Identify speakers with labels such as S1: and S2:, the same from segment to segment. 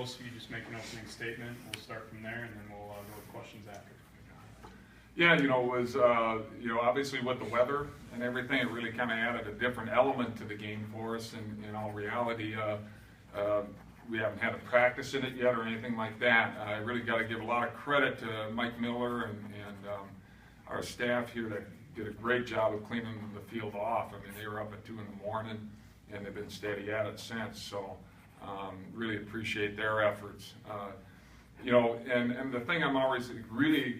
S1: Bullis, if you just make an opening statement, we'll start from there, and then we'll go with questions after.
S2: Yeah, it was, obviously with the weather and everything, it really kind of added a different element to the game for us. And in all reality, we haven't had a practice in it yet or anything like that. I really got to give a lot of credit to Mike Miller and our staff here that did a great job of cleaning the field off. I mean, they were up at 2 in the morning, and they've been steady at it since. So really appreciate their efforts. And the thing I'm always really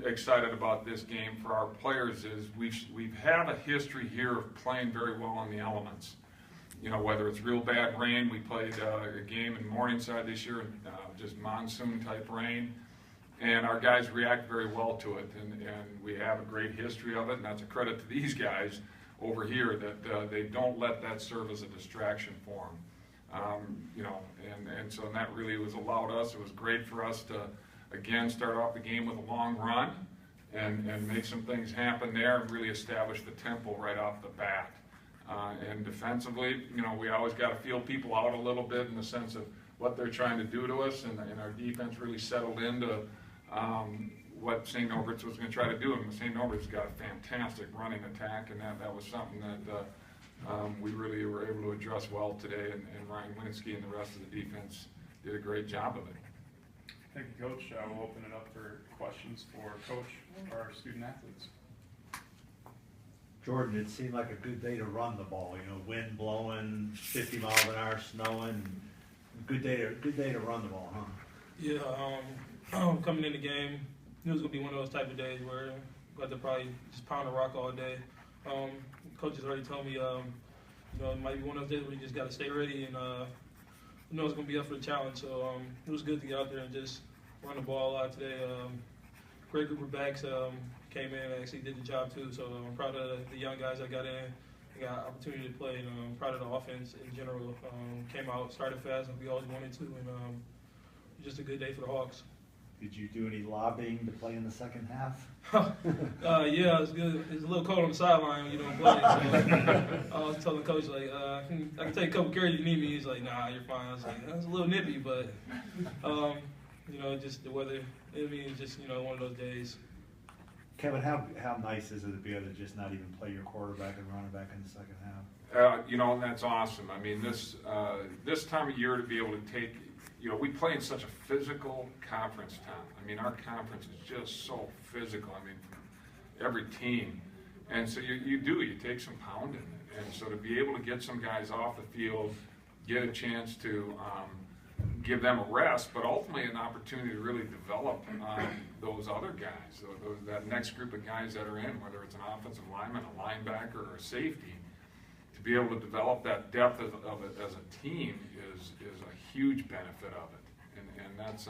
S2: excited about this game for our players is we've had a history here of playing very well in the elements. Whether it's real bad rain, we played a game in Morningside this year, just monsoon type rain, and our guys react very well to it, and we have a great history of it, and that's a credit to these guys over here that they don't let that serve as a distraction for them. And so that really was allowed us. It was great for us to again start off the game with a long run and make some things happen there and really establish the tempo right off the bat. And defensively, we always got to feel people out a little bit in the sense of what they're trying to do to us, and our defense really settled into what St. Norbert's was going to try to do. And St. Norbert's got a fantastic running attack, and that was something that we really were able to address well today, and Ryan Winske and the rest of the defense did a great job of it.
S1: Thank you, Coach. We'll open it up for questions for Coach or our student athletes.
S3: Jordan, it seemed like a good day to run the ball. Wind blowing, 50 miles an hour, snowing. Good day to run the ball, huh?
S4: Yeah. Coming in the game, it was gonna be one of those type of days where we got to probably just pound the rock all day. Coach has already told me, it might be one of those days where you just got to stay ready, and it's gonna be up for the challenge. So it was good to get out there and just run the ball a lot today. Great group of backs came in and actually did the job too. So I'm proud of the young guys that got in. They got opportunity to play, and I'm proud of the offense in general. Came out, started fast like we always wanted to, and just a good day for the Hawks.
S3: Did you do any lobbying to play in the second half?
S4: Yeah, it was good. It's a little cold on the sideline when you don't play. So I was telling Coach, like, I can take a couple carries if you need me. He's like, nah, you're fine. I was like, that's a little nippy, but, just the weather. It's just, one of those days.
S3: Kevin, how nice is it to be able to just not even play your quarterback and running back in the second half?
S2: And that's awesome. I mean, this time of year to be able to take, we play in such a physical conference town. I mean, our conference is just so physical. I mean, from every team. And so you take some pounding. And so to be able to get some guys off the field, get a chance to give them a rest, but ultimately an opportunity to really develop those other guys, that next group of guys that are in, whether it's an offensive lineman, a linebacker, or a safety, to be able to develop that depth of it as a team is a huge benefit of it, and that's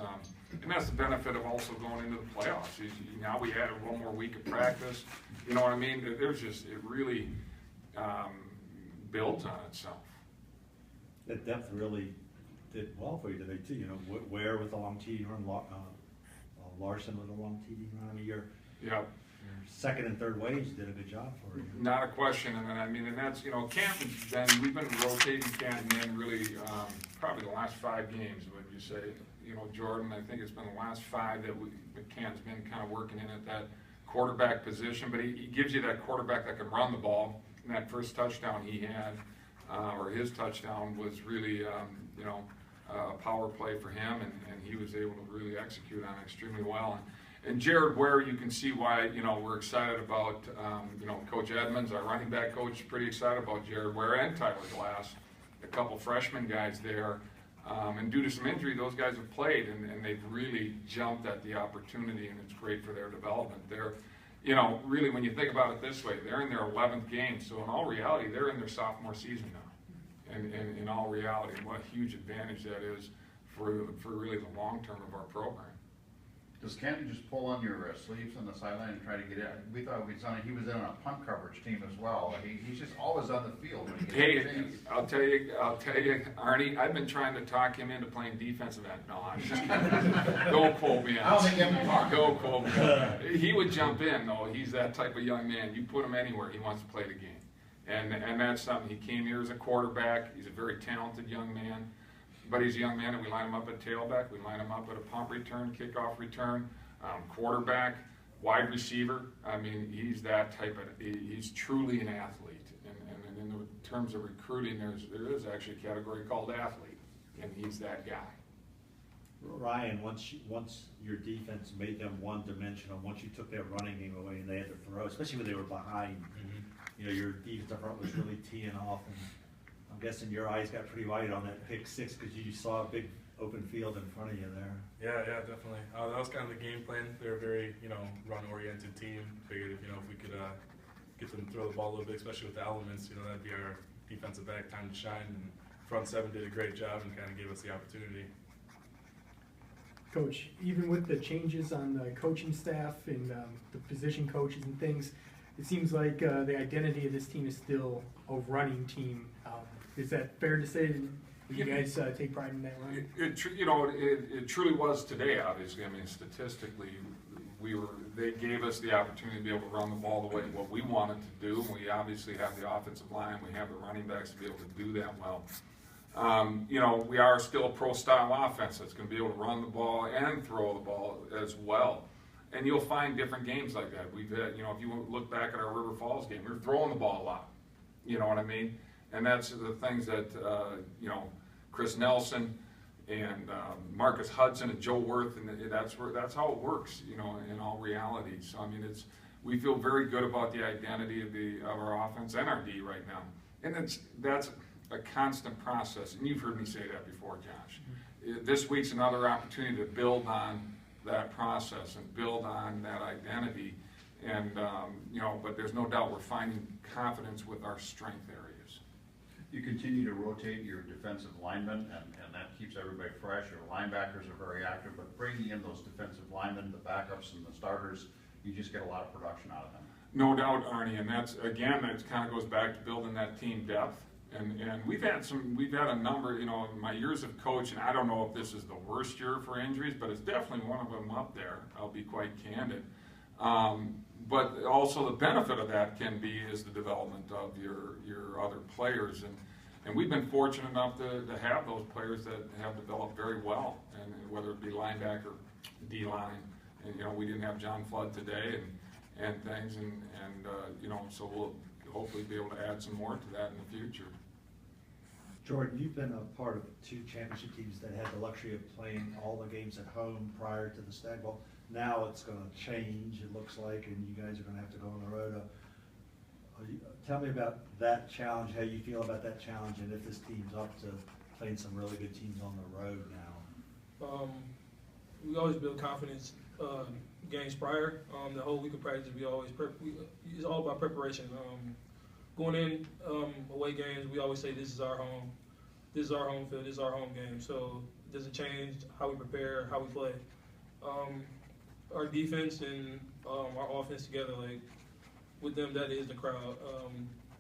S2: the benefit of also going into the playoffs. Now we added one more week of practice. You know what I mean? It really builds on itself.
S3: That depth really did well for you today too. Ware with the long TD run, Larson with the long TD run. I mean, your second and third waves did a good job for you.
S2: Not a question, and that's Canton's we've been rotating Canton in really probably the last 5 games. Would you say, Jordan? I think it's been the last 5 that Canton's been kind of working in at that quarterback position, but he gives you that quarterback that can run the ball. And that first touchdown he had, or his touchdown, was really a power play for him, and he was able to really execute on it extremely well. And Jared Ware, you can see why we're excited about Coach Edmonds, our running back coach, pretty excited about Jared Ware and Tyler Glass, a couple freshman guys there. And due to some injury, those guys have played, and they've really jumped at the opportunity, and it's great for their development. They're, really when you think about it this way, they're in their 11th game, so in all reality, they're in their sophomore season now. And in all reality, what a huge advantage that is for really the long term of our program.
S5: Does Canton just pull on your sleeves on the sideline and try to get in? We thought he was in on a punt coverage team as well. He's just always on the field when he gets a chance.
S2: I'll tell you, Arnie, I've been trying to talk him into playing defensive end. No, I'm just kidding. Don't quote me on
S5: I don't think him talk.
S2: Don't quote me on. He would jump in, though. He's that type of young man. You put him anywhere, he wants to play the game. And that's something. He came here as a quarterback. He's a very talented young man. but he's a young man, and we line him up at tailback, we line him up at a punt return, kickoff return, quarterback, wide receiver. I mean, he's that type of, he's truly an athlete. And in terms of recruiting, there is actually a category called athlete, and he's that guy.
S3: Ryan, once your defense made them one-dimensional, once you took their running game away and they had to throw, especially when they were behind, you know, your defensive front was really teeing off, and I'm guessing your eyes got pretty wide on that pick six because you saw a big open field in front of you there.
S6: Yeah, definitely. That was kind of the game plan. They're a very, run-oriented team. Figured if we could get them to throw the ball a little bit, especially with the elements, that'd be our defensive back time to shine. And front seven did a great job and kind of gave us the opportunity.
S7: Coach, even with the changes on the coaching staff and the position coaches and things, it seems like the identity of this team is still a running team. Is that fair to say? Do you guys take pride in that run?
S2: It truly was today, obviously. I mean, statistically, they gave us the opportunity to be able to run the ball the way what we wanted to do. We obviously have the offensive line, we have the running backs to be able to do that well. We are still a pro-style offense that's going to be able to run the ball and throw the ball as well. And you'll find different games like that. We've had, if you look back at our River Falls game, we were throwing the ball a lot. You know what I mean? And that's the things that, Chris Nelson and Marcus Hudson and Joe Worth, and that's how it works, in all reality. So, I mean, we feel very good about the identity of our offense and our D right now. And that's a constant process, and you've heard me say that before, Josh. This week's another opportunity to build on that process and build on that identity, and but there's no doubt we're finding confidence with our strength areas.
S5: You continue to rotate your defensive linemen, and that keeps everybody fresh. Your linebackers are very active, but bringing in those defensive linemen, the backups and the starters, you just get a lot of production out of them.
S2: No doubt, Arnie, and that kind of goes back to building that team depth. And we've had a number, in my years of coaching, I don't know if this is the worst year for injuries, but it's definitely one of them up there. I'll be quite candid. But also the benefit of that is the development of your other players. And we've been fortunate enough to have those players that have developed very well, and whether it be linebacker, D-line, and we didn't have John Flood today and things, and so we'll hopefully be able to add some more to that in the future.
S3: Jordan, you've been a part of two championship teams that had the luxury of playing all the games at home prior to the Stag Bowl. Now it's going to change, it looks like, and you guys are going to have to go on the road. Tell me about that challenge, how you feel about that challenge, and if this team's up to playing some really good teams on the road now.
S4: We always build confidence games prior. The whole week of practice, it's all about preparation. Going in away games, we always say this is our home. This is our home field. This is our home game. So it doesn't change how we prepare, how we play. Our defense and our offense together, like with them, that is the crowd.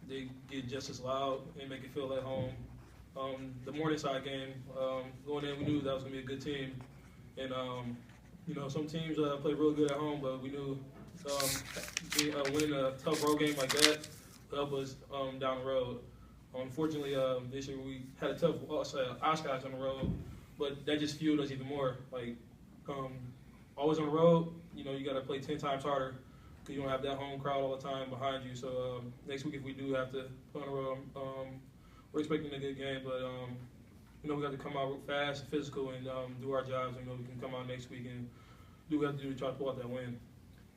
S4: They get just as loud and make it feel at home. The Morningside game, going in, we knew that was going to be a good team. And, some teams play real good at home, but we knew winning a tough road game like that would help us down the road. Unfortunately, this year we had a tough Oshkosh on the road, but that just fueled us even more. Like, always on the road, you got to play 10 times harder because you don't have that home crowd all the time behind you. So next week, if we do have to play on the road, we're expecting a good game, but we got to come out fast and physical and do our jobs. We can come out next week and do what we have to do to try to pull out that win.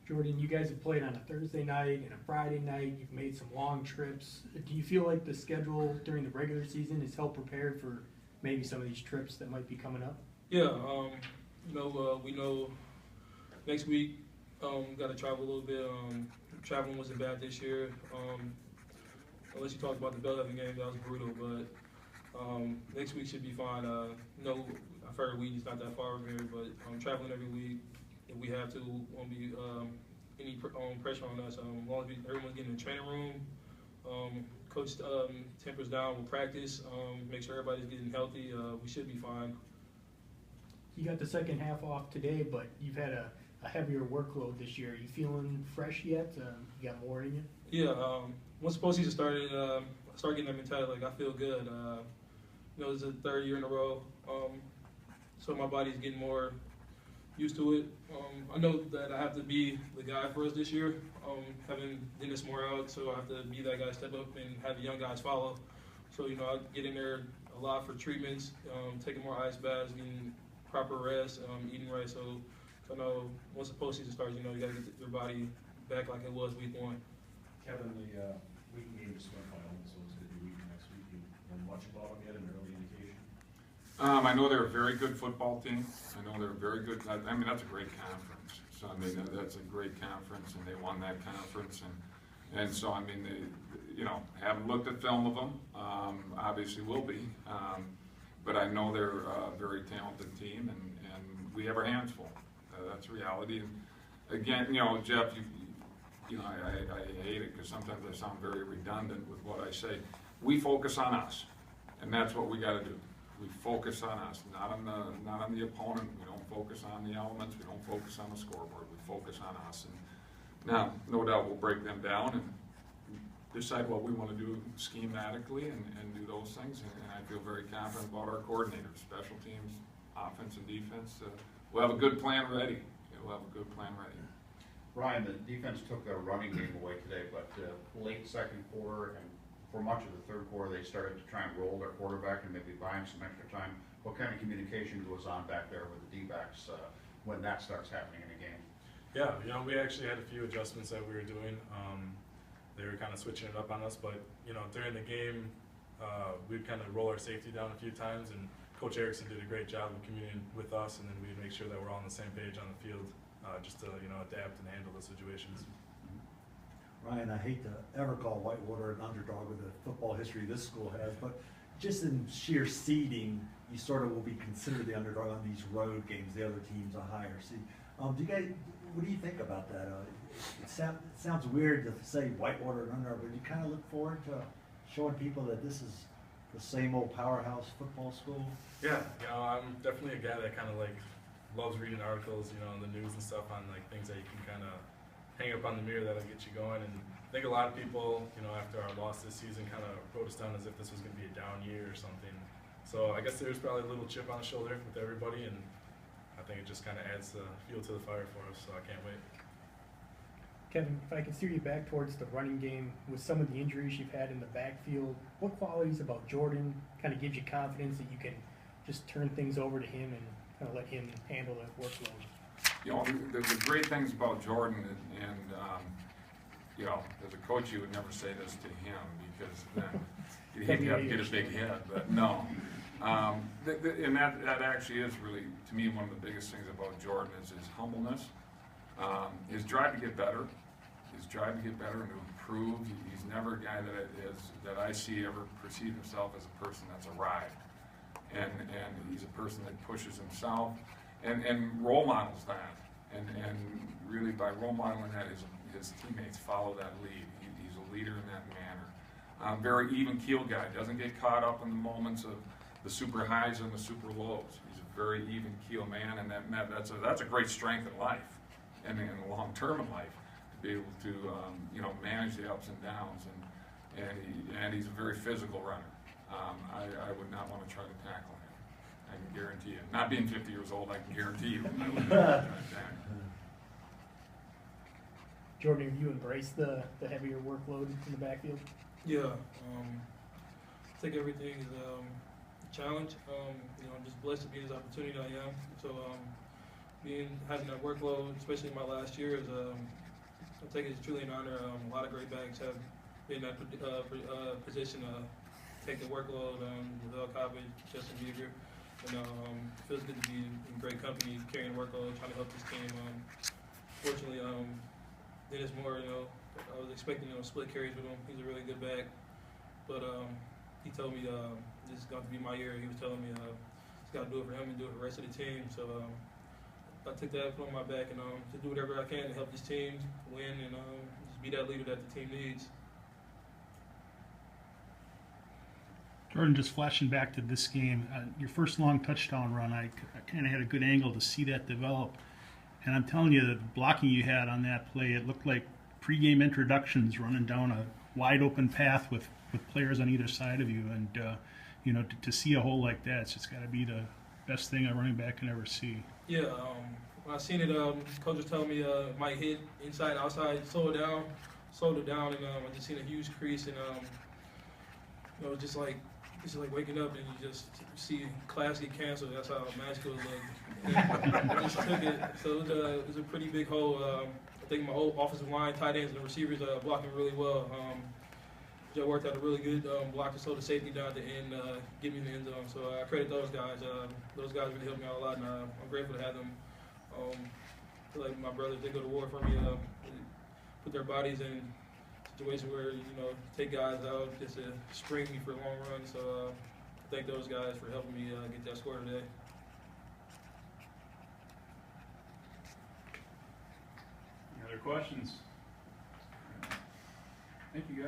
S7: Jordan, you guys have played on a Thursday night and a Friday night. You've made some long trips. Do you feel like the schedule during the regular season is helped prepared for maybe some of these trips that might be coming up?
S4: Yeah, we know next week got to travel a little bit. Traveling wasn't bad this year. Unless you talk about the Bellevue game, that was brutal, but next week should be fine. I've heard Wheaton's not that far over here, but traveling every week. If we have to, won't be any pressure on us. As long as everyone's getting in the training room, coach tempers down with practice, make sure everybody's getting healthy, we should be fine.
S7: You got the second half off today, but you've had a heavier workload this year. Are you feeling fresh yet? You got more in you?
S4: Yeah, once the postseason started, I started getting that mentality, like I feel good. You know, it's the third year in a row, so my body's getting more used to it. I know that I have to be the guy for us this year, having Dennis Moore out, so I have to be that guy, step up and have the young guys follow. So, you know, I get in there a lot for treatments, taking more ice baths, getting proper rest, eating right. So I know once the postseason starts, you know, you got to get your body back like it was week 1.
S8: Kevin, the weekend game is semifinal, so it's going to be week next week. You know much about them yet, an early indication?
S2: I know they're a very good football team. I know they're very good. I mean, that's a great conference. So I mean, that's a great conference, and they won that conference. And so I mean, they, you know, haven't looked at film of them. Obviously, will be. But I know they're a very talented team, and we have our hands full. That's reality. And again, you know, Jeff, you know, I hate it because sometimes I sound very redundant with what I say. We focus on us, and that's what we got to do. We focus on us, not on the opponent. We don't focus on the elements. We don't focus on the scoreboard. We focus on us. And now, no doubt, we'll break them down and decide what we want to do schematically and do those things. And I feel very confident about our coordinators, special teams, offense and defense. We'll have a good plan ready. We'll have a good plan ready.
S5: Ryan, the defense took a running game away today, but late second quarter and for much of the third quarter, they started to try and roll their quarterback and maybe buy him some extra time. What kind of communication goes on back there with the D-backs when that starts happening in a game?
S6: Yeah, you know, we actually had a few adjustments that we were doing. They were kind of switching it up on us, but you know, during the game, we'd kind of roll our safety down a few times, and Coach Erickson did a great job of communicating with us, and then we'd make sure that we're all on the same page on the field, just to, you know, adapt and handle the situations.
S3: Ryan, I hate to ever call Whitewater an underdog with the football history this school has, but just in sheer seeding, you sort of will be considered the underdog on these road games. The other teams are higher seed. Do you guys, what do you think about that? It sounds weird to say Whitewater an underdog, but you kind of look forward to showing people that this is the same old powerhouse football school?
S6: Yeah, you know, I'm definitely a guy that kind of like loves reading articles, you know, on the news and stuff on like things that you can kind of hang up on the mirror that'll get you going. And I think a lot of people, you know, after our loss this season kind of wrote us down as if this was going to be a down year or something. So I guess there's probably a little chip on the shoulder with everybody, and I think it just kind of adds the fuel to the fire for us, so I can't wait.
S7: Kevin, if I can steer you back towards the running game, with some of the injuries you've had in the backfield, what qualities about Jordan kind of gives you confidence that you can just turn things over to him and kind of let him handle that workload?
S2: You know, the great things about Jordan, and you know, as a coach, you would never say this to him because then he'd have to get a big head. But no, and that actually is really, to me, one of the biggest things about Jordan is his humbleness, his drive to get better, and to improve. He's never a guy that I see ever perceive himself as a person that's arrived, and he's a person that pushes himself. And role models that, and really by role modeling that, his teammates follow that lead. He's a leader in that manner. Very even keel guy, doesn't get caught up in the moments of the super highs and the super lows. He's a very even keel man, and that's a great strength in life, and in the long term in life, to be able to you know, manage the ups and downs, and he's a very physical runner. I would not want to try to tackle him. I can guarantee you. Not being 50 years old, I can guarantee you. I wouldn't
S7: Jordan, have you embraced the heavier workload in the backfield?
S4: Yeah, I think everything is a challenge. You know, I'm just blessed to be in this opportunity that I am. So having that workload, especially in my last year, is I think it's truly an honor. A lot of great backs have been in that position to take the workload. Lavelle Cobbage, Justin Beaver. And it feels good to be in great company, carrying the workload, trying to help this team. Fortunately, Dennis Moore, you know, I was expecting, you know, split carries with him. He's a really good back. But he told me this is going to be my year. He was telling me just got to do it for him and do it for the rest of the team. So I took that on my back and to do whatever I can to help this team win and just be that leader that the team needs.
S9: Jordan, just flashing back to this game, your first long touchdown run, I kind of had a good angle to see that develop. And I'm telling you, the blocking you had on that play, it looked like pregame introductions running down a wide open path with players on either side of you. And you know, to see a hole like that, it's just got to be the best thing a running back can ever see.
S4: Yeah, when I seen it, coach was telling me it might hit inside, outside, slowed it down, and I just seen a huge crease, and you know, just like waking up and you just see class get canceled. That's how magical it looked. And I just took it, so it was a pretty big hole. I think my whole offensive line, tight ends, and the receivers blocking really well. Joe worked out a really good block to slow the safety down at the end, get me in the end zone. So I credit those guys. Those guys really helped me out a lot, and I'm grateful to have them. I feel like my brothers, they go to war for me, put their bodies in situations where, you know, take guys out just to spring me for a long run. So thank those guys for helping me get that score today.
S1: Any other questions? Thank you, guys.